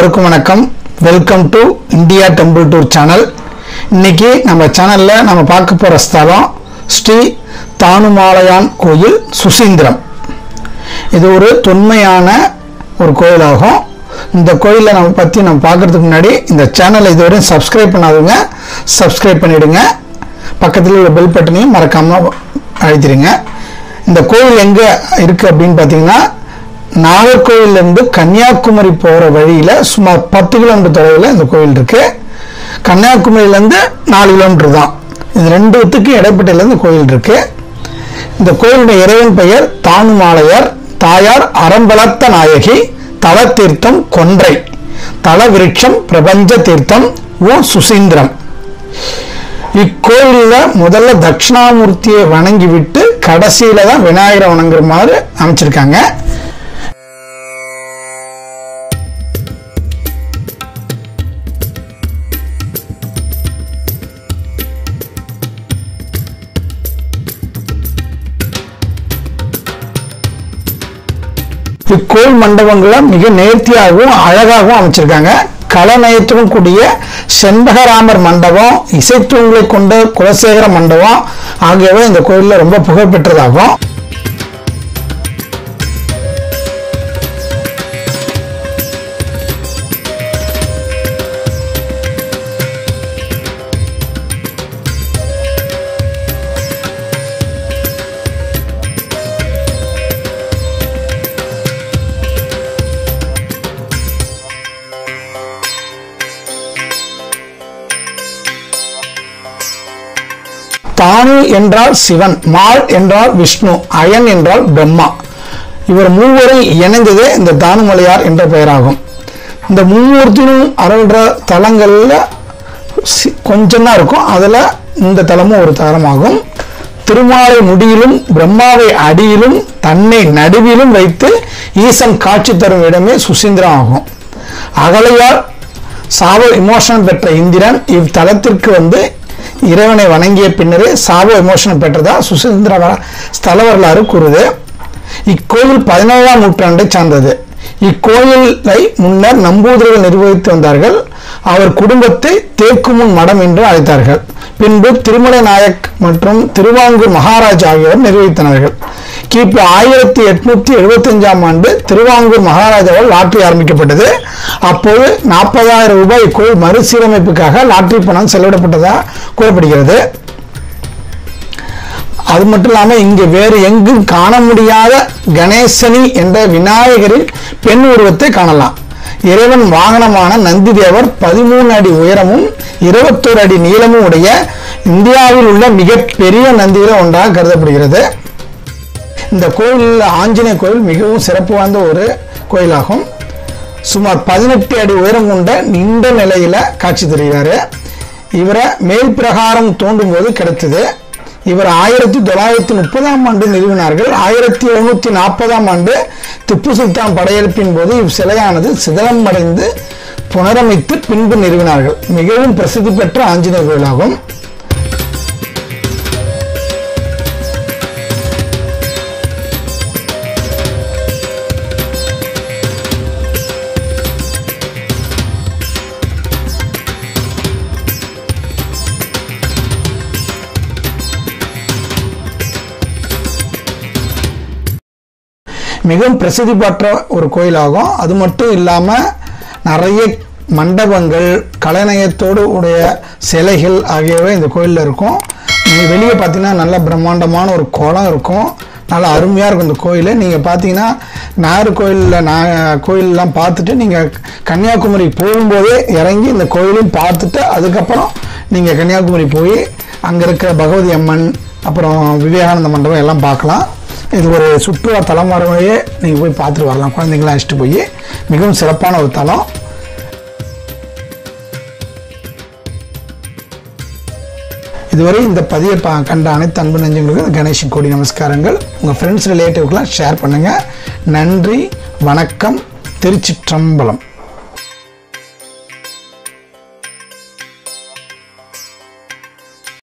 எல்லோருக்கும் வணக்கம். Welcome to India temple tour channel. இன்னைக்கு நம்ம சேனல்ல நம்ம பார்க்க போற ஸ்தலம் ஸ்ரீ தானுமாலையான் கோயில் சுசீந்திரம். இது ஒரு தொன்மையான ஒரு கோயிலாகும். இந்த கோயிலை நம்ம பற்றி நம்ம பார்க்கறதுக்கு முன்னாடி இந்த சேனலை இதுவரை சப்ஸ்கிரைப் பண்ணாதவங்க சப்ஸ்கிரைப் பண்ணிடுங்க. பக்கத்தில் உள்ள பெல் பட்டனையும் மறக்காம அழுத்திடுங்க. இந்த கோயில் எங்கே இருக்குது அப்படின்னு பார்த்தீங்கன்னா, நாகர்கோவிலிருந்து கன்னியாகுமரி போகிற வழியில் சுமார் 10 கிலோமீட்டர் தொலைவில் இந்த கோயில் இருக்குது. கன்னியாகுமரியிலேருந்து 4 கிலோமீட்டர் தான். இது ரெண்டுத்துக்கும் இடைப்பட்டையில் இந்த கோயில் இருக்குது. இந்த கோயிலுடைய இறைவன் பெயர் தானுமாலையார். தாயார் அறம்பலத்த நாயகி. தல தீர்த்தம் கொன்றை. தல விருட்சம் பிரபஞ்ச தீர்த்தம் ஓ சுசீந்திரம். இக்கோயிலில் முதல்ல தட்சிணாமூர்த்தியை வணங்கி விட்டு கடைசியில தான் விநாயகரை வணங்குற மாதிரி அமைச்சிருக்காங்க. இக்கோயில் மண்டபங்களை மிக நேர்த்தியாகவும் அழகாகவும் அமைச்சிருக்காங்க. கலநயத்துடன் கூடிய செண்பகராமர் மண்டபம், இசைத்தூண்களை கொண்ட குலசேகர மண்டபம் ஆகியவை இந்த கோயிலில் ரொம்ப புகழ்பெற்றதாகும். தானு என்றால் சிவன், மால் என்றால் விஷ்ணு, அயன் என்றால் பிரம்மா. இவர் மூவரும் இணைந்ததே இந்த தானுமலையார் என்ற பெயராகும். இந்த மும்மூர்த்தியும் அருள்ற தலங்கள்ல கொஞ்சம் தான் இருக்கும். அதுல இந்த தலமும் ஒரு தலமாகும். திருமாலை முடியிலும் பிரம்மாவை அடியிலும் தன்னை நடுவிலும் வைத்து ஈசன் காட்சி தரும் இடமே சுசீந்திரம் ஆகும். அகலையார் சாப விமோசனம் பெற்ற இந்திரன் இத்தலத்திற்கு இறைவனை வணங்கிய பின்னரே சாப விமோசனம் பெற்றதா சுசீந்திர ஸ்தல வரலாறு கூறுது. இக்கோயில் 17ஆம் நூற்றாண்டை சார்ந்தது. இக்கோயிலை முன்னர் நம்பூதிரிகள் நிர்வகித்து வந்தார்கள். அவர் குடும்பத்தை தேக்குமுன் மடம் என்று அழைத்தார்கள். பின்பு திருமலை நாயக் மற்றும் திருவாங்கூர் மகாராஜா ஆகியோர் நிர்வகித்தனர்கள். கிபி 1875ஆம் ஆண்டு திருவாங்கூர் மகாராஜாவால் லாட்டரி ஆரம்பிக்கப்பட்டது. அப்போது 40,000 ரூபாய் இக்கோயில் மறுசீரமைப்புக்காக லாட்டரி பணம் செலவிடப்பட்டதாக கூறப்படுகிறது. அது மட்டும் இல்லாமல் இங்கு வேறு எங்கும் காண முடியாத கணேசனி என்ற விநாயகரின் பெண் உருவத்தை காணலாம். இறைவன் வாகனமான நந்தி தேவர் 13 அடி உயரமும் 21 அடி நீளமும் உடைய இந்தியாவில் உள்ள மிகப்பெரிய நந்திகளில் ஒன்றாக கருதப்படுகிறது. இந்த கோயில் ஆஞ்சநேய கோயில் மிகவும் சிறப்பு வாய்ந்த ஒரு கோயிலாகும். சுமார் 18 அடி உயரம் கொண்ட நின்ற நிலையில காட்சி தருகிறாரு. இவரை மேல் பிரகாரம் தோண்டும் போது கிடைத்தது. இவர் 1930ஆம் ஆண்டு நிறுவினார்கள். 1740ஆம் ஆண்டு திப்பு சுல்தான் படையெடுப்பின் போது இவ்சிலையானது சிதலம் அடைந்து புனரமைத்து பின்பு நிறுவினார்கள். மிகவும் பிரசித்தி பெற்ற ஆஞ்சநேய கோயிலாகும். மிகவும் பிரசித்தி பெற்ற ஒரு கோயிலாகும். அது மட்டும் இல்லாமல் நிறைய மண்டபங்கள், கலைநயத்தோடு உடைய சிலைகள் ஆகியவை இந்த கோயிலில் இருக்கும். நீங்கள் வெளியே பார்த்தீங்கன்னா நல்ல பிரம்மாண்டமான ஒரு குளம் இருக்கும். நல்லா அருமையாக இருக்கும் இந்த கோயில். நீங்கள் பார்த்தீங்கன்னா கோயிலெலாம் பார்த்துட்டு நீங்கள் கன்னியாகுமரி போகும்போதே இறங்கி இந்த கோயிலையும் பார்த்துட்டு அதுக்கப்புறம் நீங்கள் கன்னியாகுமரி போய் அங்கே இருக்கிற பகவதி அம்மன் அப்புறம் விவேகானந்த மண்டபம் எல்லாம் பார்க்கலாம். இது ஒரு சுற்றுலா தலமாகவே நீங்கள் போய் பார்த்துட்டு வரலாம். குழந்தைங்களாம் அழைச்சிட்டு போய் மிகவும் சிறப்பான ஒரு தலம். இதுவரை இந்த பதிவை கண்ட அனைத்து அன்பு நெஞ்சங்களுக்கு கணேஷ் கோடி நமஸ்காரங்கள். உங்கள் ஃப்ரெண்ட்ஸ் ரிலேட்டிவ்க்கெலாம் ஷேர் பண்ணுங்கள். நன்றி, வணக்கம், திருச்சிற்றம்பலம்.